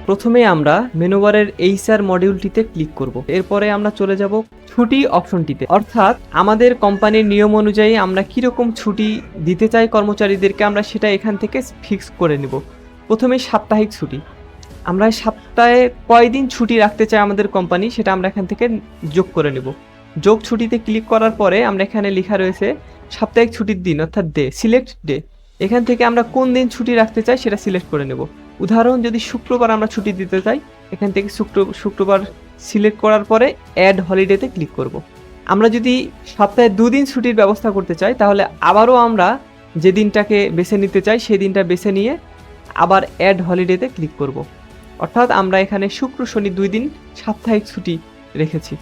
প্রথমে আমরা মেনু বারের এইচআর মডিউলটিতে ক্লিক করব। এরপরে আমরা চলে যাব ছুটি অপশনটিতে, অর্থাৎ আমাদের কোম্পানির নিয়ম অনুযায়ী আমরা কীরকম ছুটি দিতে চাই কর্মচারীদেরকে আমরা সেটা এখান থেকে ফিক্স করে নিব। প্রথমে সাপ্তাহিক ছুটি, আমরা সপ্তাহে কয়দিন ছুটি রাখতে চাই আমাদের কোম্পানি সেটা আমরা এখান থেকে যোগ করে নেব। যোগ ছুটিতে ক্লিক করার পরে আমরা এখানে লেখা রয়েছে সাপ্তাহিক ছুটির দিন অর্থাৎ ডে, সিলেক্ট ডে। এখান থেকে আমরা কোন দিন ছুটি রাখতে চাই সেটা সিলেক্ট করে নেব। উদাহরণ, যদি শুক্রবার আমরা ছুটি দিতে চাই, এখান থেকে শুক্রবার সিলেক্ট করার পরে অ্যাড হলিডেতে ক্লিক করব। আমরা যদি সপ্তাহে 2 দিন ছুটির ব্যবস্থা করতে চাই তাহলে আবারও আমরা যে দিনটাকে বেছে নিতে চাই সেই দিনটা বেছে নিয়ে আবার অ্যাড হলিডেতে ক্লিক করব। অর্থাৎ আমরা এখানে শুক্র শনি 2 দিন সাপ্তাহিক ছুটি রেখেছি।